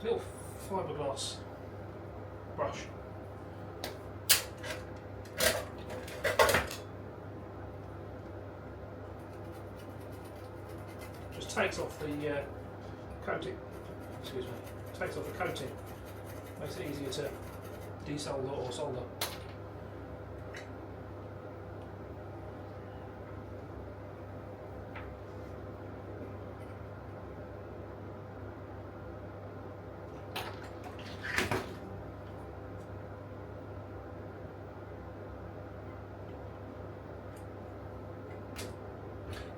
little fiberglass brush. Just takes off the coating. Excuse me. Takes off the coating. Makes it easier to desolder or solder.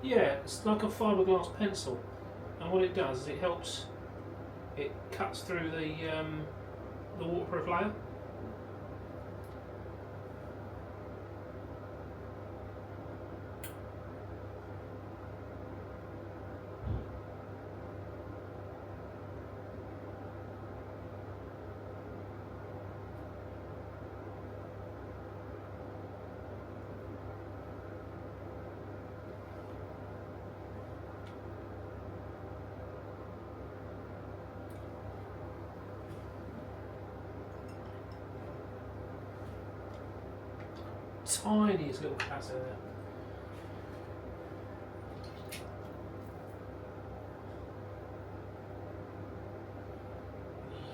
Yeah, it's like a fiberglass pencil, and what it does is it helps. It cuts through the waterproof layer. Tiniest little cuts in there.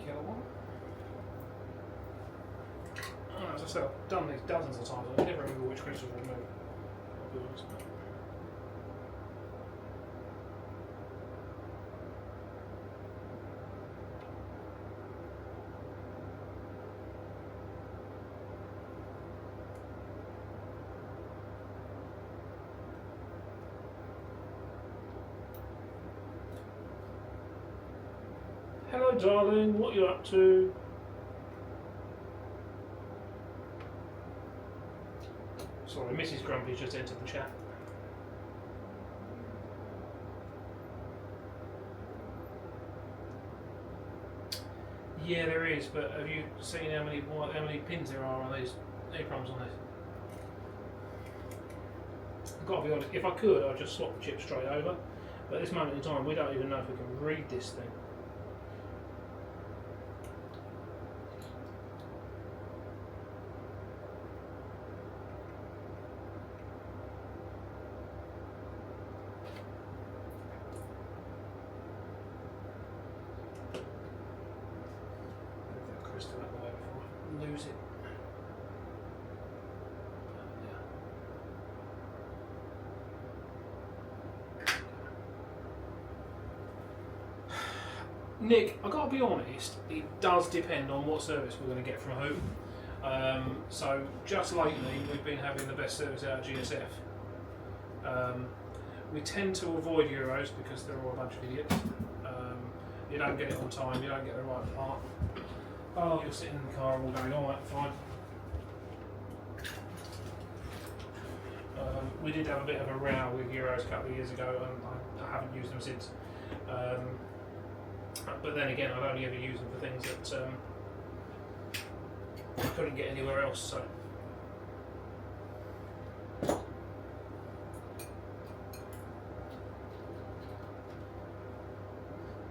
Yellow one. Oh, as I said, I've done these dozens of times. I never remember which crystals were removed. I'll be honest. Hello darling, what are you up to? Sorry, Mrs. Grumpy just entered the chat. Yeah, there is, but have you seen how many pins there are on these EEPROMs on this? I've got to be honest, if I could, I'd just swap the chip straight over. But at this moment in time, we don't even know if we can read this thing. Lose it. Nick, I've got to be honest, it does depend on what service we're going to get from who. So just lately we've been having the best service out of GSF. We tend to avoid Euros because they're all a bunch of idiots. You don't get it on time, you don't get the right part. Oh, you're sitting in the car all going, alright, fine. We did have a bit of a row with Euros a couple of years ago, and I haven't used them since. But then again, I'd only ever use them for things that I couldn't get anywhere else. So.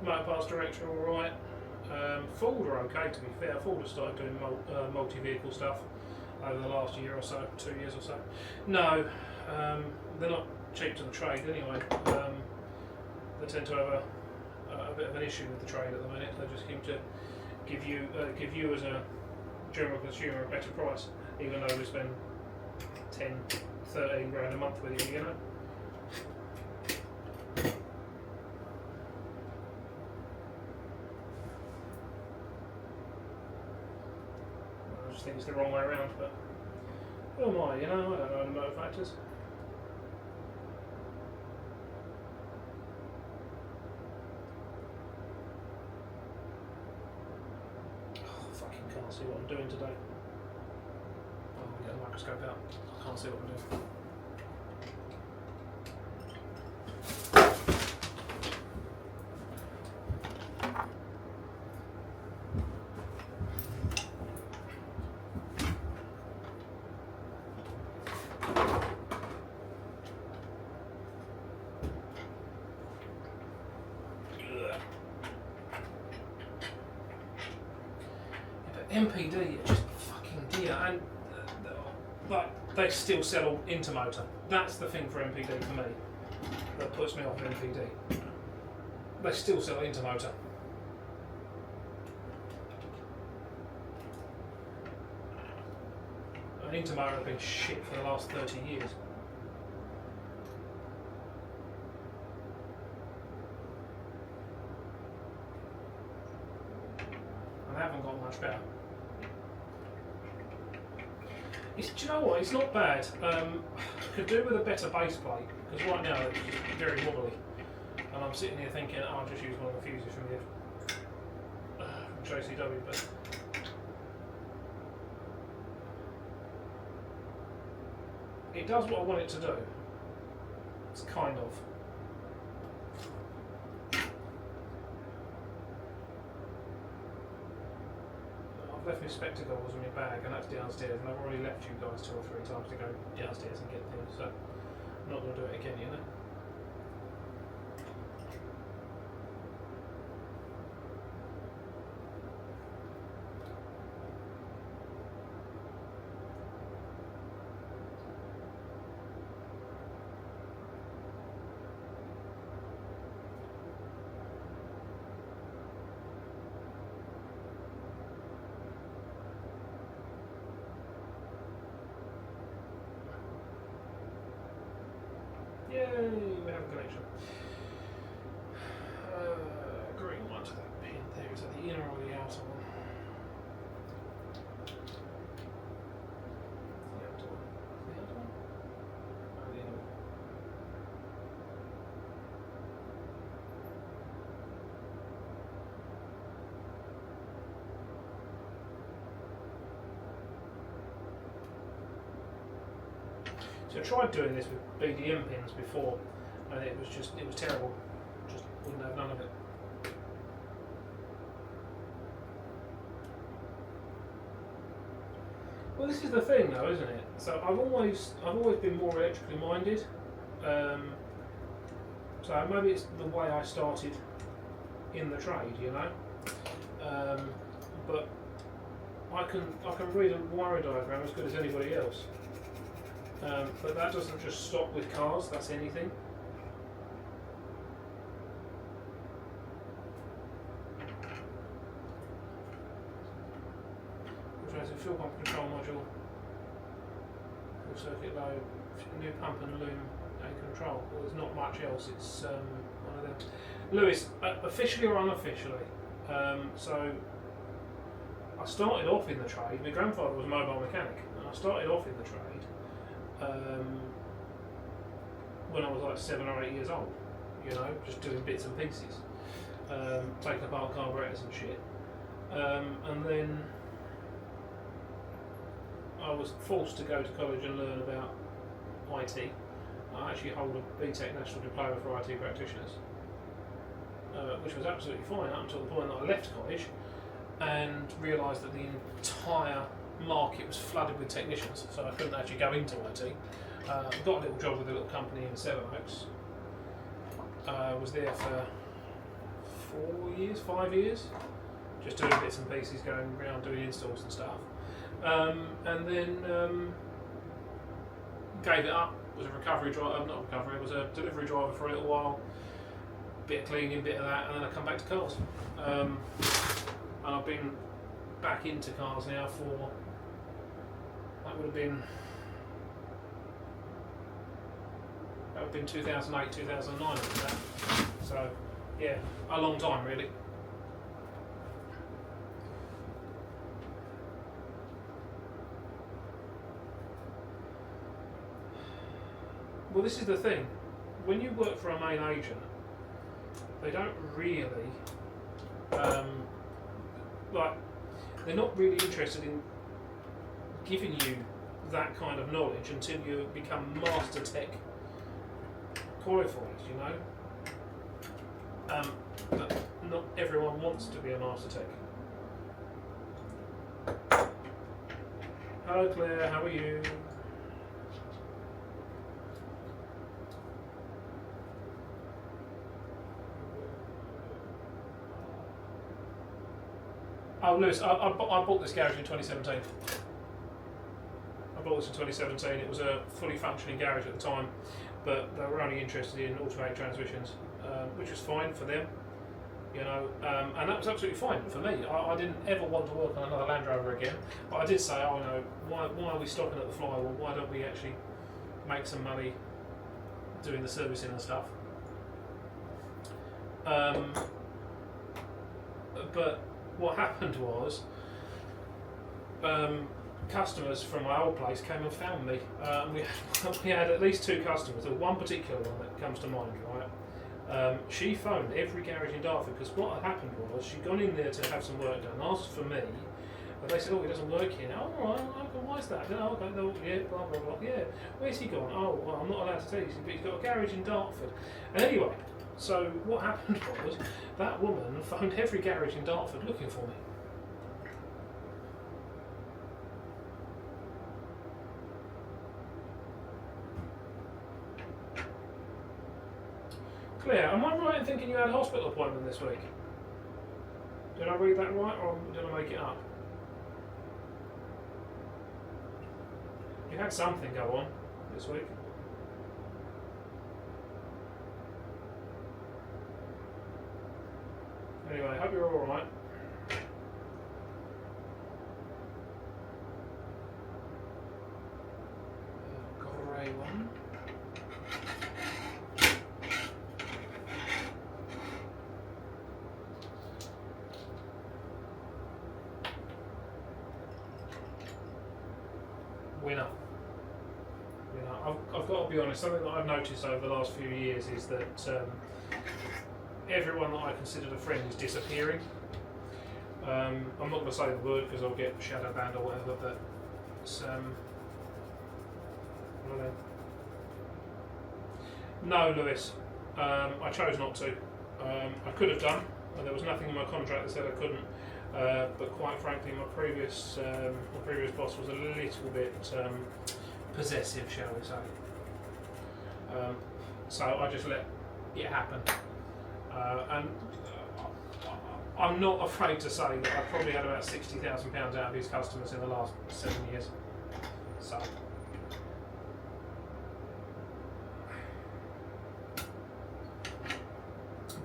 Motor parts direct are alright. Ford are okay, to be fair. Ford have started doing multi-vehicle stuff over the last year or so, 2 years or so. No, they're not cheap to the trade anyway. They tend to have a bit of an issue with the trade at the minute. They just seem to give you as a general consumer a better price, even though we spend 10, 13 grand a month with you, you know. I just think it's the wrong way around, but who am I, you know? I don't know the motor factors. Can't see what I'm doing today. I'll get the microscope out. I can't see what I'm doing. MPD are just fucking dear, and like they still sell Intermotor. That's the thing for MPD for me that puts me off MPD. They still sell Intermotor. And Intermotor have been shit for the last 30 years. And they haven't got much better. Do you know what? It's not bad. Could do with a better base plate, because right now it's very wobbly. And I'm sitting here thinking, oh, I'll just use one of the fuses from JCW, but it does what I want it to do. It's kind of. Left my spectacles in my bag, and that's downstairs, and I've already left you guys 2 or 3 times to go downstairs and get things, so I'm not going to do it again, you know. Yay, we have a connection. Green one to that pin there. Is that the inner or the outer one? The outer one. The outer one? Oh, the inner one. So I tried doing this with BDM pins before, and it was terrible. Just wouldn't have none of it. Well, this is the thing, though, isn't it? So I've always been more electrically minded. So maybe it's the way I started in the trade, you know. But I can read a wiring diagram as good as anybody else. But that doesn't just stop with cars, that's anything. Which has a fuel pump control module, full circuit load, new pump and loom and control. Well, there's not much else, it's one of them. Lewis, officially or unofficially, so I started off in the trade. My grandfather was a mobile mechanic, and I started off in the trade when I was like 7 or 8 years old, you know, just doing bits and pieces, taking apart carburetors and shit. And then I was forced to go to college and learn about IT. I actually hold a BTEC National Diploma for IT practitioners, which was absolutely fine up until the point that I left college and realised that the entire market was flooded with technicians, so I couldn't actually go into IT. Got a little job with a little company in Sevenoaks. Was there for 5 years, just doing bits and pieces, going around doing installs and stuff. And then gave it up. Was a recovery driver, not recovery. Was a delivery driver for a little while. Bit of cleaning, bit of that, and then I come back to cars. And I've been back into cars now for, that would have been 2008, 2009. So yeah, a long time really. Well, this is the thing. When you work for a main agent, they don't really they're not really interested in giving you that kind of knowledge until you become master tech qualified, you know. But not everyone wants to be a master tech. Hello Claire, how are you? Oh, Lewis, I bought this garage in 2017. I bought this in 2017. It was a fully functioning garage at the time, but they were only interested in automatic transmissions, which was fine for them, you know, and that was absolutely fine for me. I didn't ever want to work on another Land Rover again, but I did say, oh no, why are we stopping at the flywheel? Why don't we actually make some money doing the servicing and stuff? But what happened was, customers from my old place came and found me. We had at least 2 customers. There was one particular one that comes to mind, right? She phoned every garage in Dartford because what had happened was she'd gone in there to have some work done, asked for me, but they said, oh, it doesn't work here. Oh, all right, okay, why is that? Oh, okay, no, yeah, blah, blah, blah. Yeah, where's he gone? Oh, well, I'm not allowed to tell you, but he's got a garage in Dartford. And anyway, so what happened was that woman phoned every garage in Dartford looking for me. Claire, am I right in thinking you had a hospital appointment this week? Did I read that right, or did I make it up? You had something go on this week. Anyway, I hope you're all right. Grey one. Winner. I've got to be honest, something that I've noticed over the last few years is that everyone that I considered a friend is disappearing. I'm not going to say the word because I'll get shadow banned or whatever, but it's, I don't know. No, Lewis, I chose not to. I could have done, and there was nothing in my contract that said I couldn't. But quite frankly, my previous boss was a little bit possessive, shall we say. So I just let it happen. And I'm not afraid to say that I've probably had about £60,000 out of his customers in the last 7 years. So.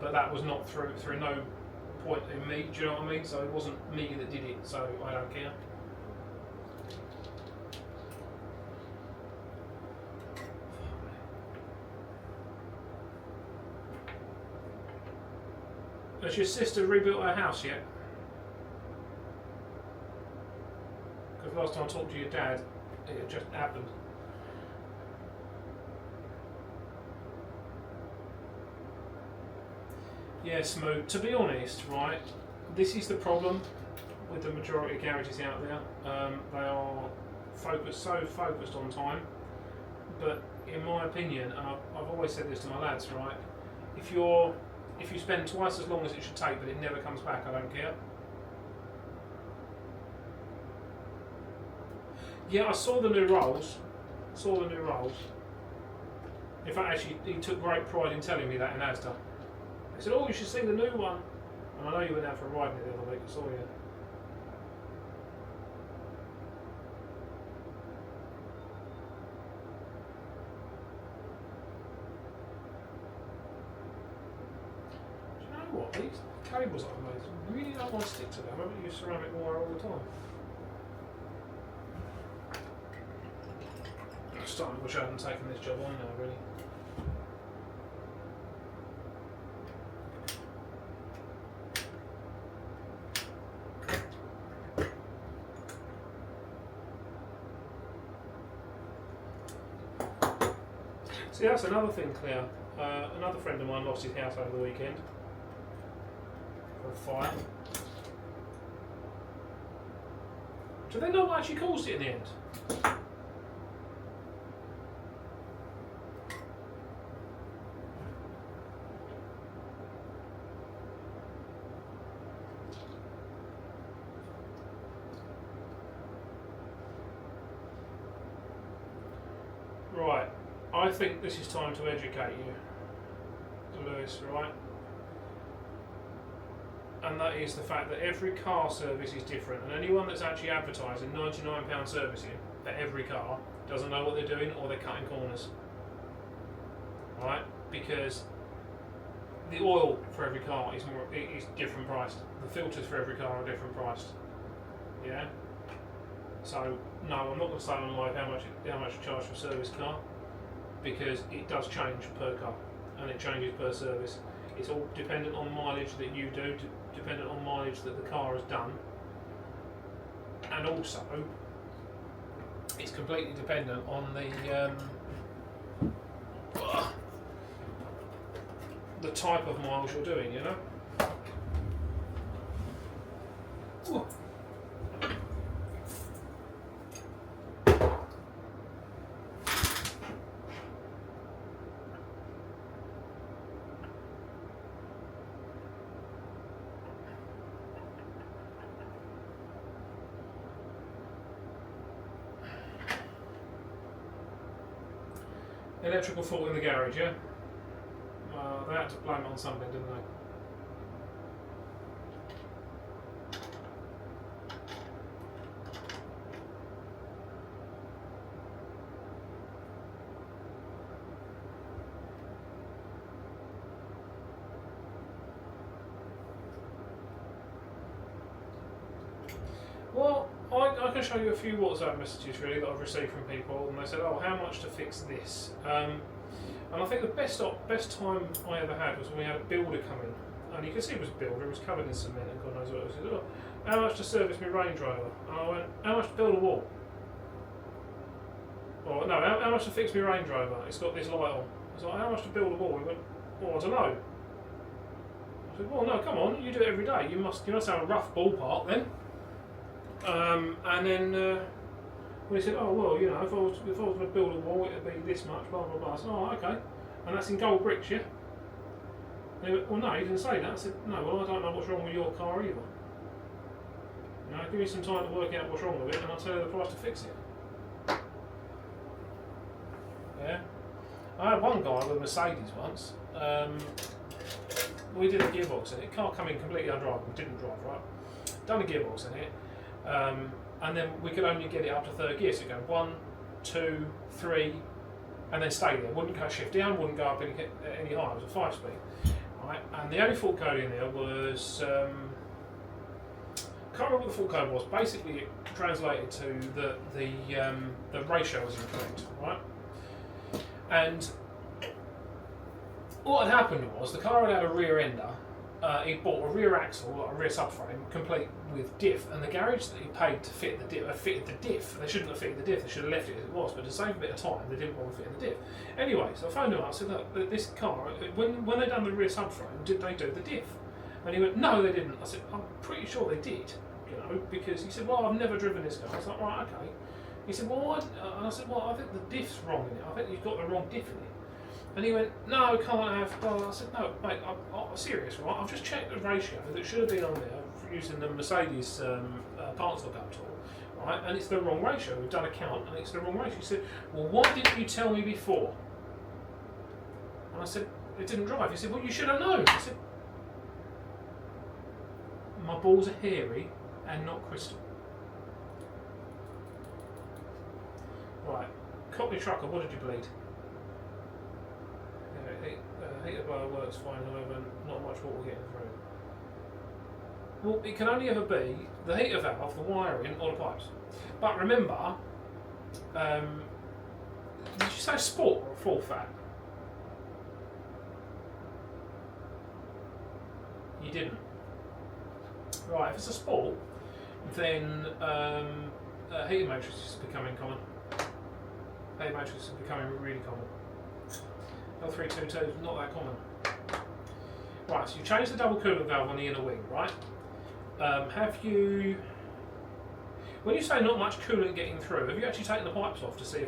But that was not through no point in me, do you know what I mean? So it wasn't me that did it, so I don't care. Has your sister rebuilt her house yet? Because last time I talked to your dad, it had just happened. Yeah, Smoo. To be honest, right, this is the problem with the majority of garages out there. They are so focused on time. But in my opinion, and I've always said this to my lads, right, if you spend twice as long as it should take, but it never comes back, I don't care. Yeah, I saw the new rolls. In fact, actually, he took great pride in telling me that in Asda. He said, oh, you should see the new one. And I know you went out for a ride in it the other week, I saw you. Do you know what? These cables I've made, really don't want to stick to them. I haven't used ceramic wire all the time. I'm starting to wish I hadn't taken this job on now, really. See, that's another thing, Claire. Another friend of mine lost his house over the weekend for a fire. Do they know what actually caused it in the end? Right. I think this is time to educate you, Lewis, right? and that is the fact that every car service is different, and anyone that's actually advertising £99 servicing for every car doesn't know what they're doing, or they're cutting corners. Right? Because the oil for every car is different priced. The filters for every car are different priced. Yeah. So no, I'm not going to say on live how much you charge for a service car, because it does change per car and it changes per service. It's all dependent on mileage that you do, dependent on mileage that the car has done, and also it's completely dependent on the type of miles you're doing, you know. Ooh. Electrical fault in the garage, yeah? They had to blame it on something, didn't they? Well, I can show you a few WhatsApp messages really that I've received from people, and they said, "Oh, how much to fix this?" And I think the best time I ever had was when we had a builder come in, and you can see it was a builder. It was covered in cement and God knows what. He said, "Oh, how much to service my Range Rover?" And I went, "How much to build a wall?" Or no, how much to fix my Range Rover? It's got this light on. I was like, "How much to build a wall?" He went, "Oh, I don't know." I said, "Well, no, come on, you do it every day. You must have a rough ballpark then." And then when he said, "Oh well, if I was going to build a wall, it'd be this much, blah blah blah." I said, "Oh, okay, and that's in gold bricks, yeah?" And he went, "Well, no, you didn't say that." I said, "No, well, I don't know what's wrong with your car either. Give me some time to work out what's wrong with it, and I'll tell you the price to fix it." Yeah, I had one guy with a Mercedes once. We did a gearbox in it. Car come in completely undrivable, didn't drive right. Done a gearbox in it. And then we could only get it up to third gear, so it'd go 1, 2, 3, and then stay there. Wouldn't go shift down, wouldn't go up any higher. It was a 5-speed, right? And the only fault code in there was can't remember what the fault code was. Basically, it translated to the ratio was incorrect, right? And what had happened was the car had a rear ender. He bought a rear axle, like a rear subframe, complete with diff, and the garage that he paid to fit the diff, fitted the diff. They shouldn't have fitted the diff, they should have left it as it was, but to save a bit of time, they didn't want to fit the diff. Anyway, so I phoned him up, I said, "Look, this car, when they done the rear subframe, did they do the diff?" And he went, "No, they didn't." I said, "I'm pretty sure they did, because he said, "Well, I've never driven this car." I was like, "Right, okay." He said, "Well, and I said, "Well, I think the diff's wrong in it. I think you've got the wrong diff in it." And he went, "No, can't have." Well, I said, "No, mate, I'm serious, right? I've just checked the ratio that should have been on there using the Mercedes parts lookup tool, right? And it's the wrong ratio. We've done a count, and it's the wrong ratio." He said, "Well, why didn't you tell me before?" And I said, "It didn't drive." He said, "Well, you should have known." I said, "My balls are hairy and not crystal." Right, Cockney trucker, what did you bleed? Heater blower works fine, however, not much water getting through. Well, it can only ever be the heater valve, the wiring, or the pipes. But remember, did you say sport or full fat? You didn't. Right, if it's a sport, then heater matrix is becoming common. Heater matrix is becoming really common. L322 is not that common. Right, so you change the double coolant valve on the inner wing, right? Have you, when you say not much coolant getting through, have you actually taken the pipes off to see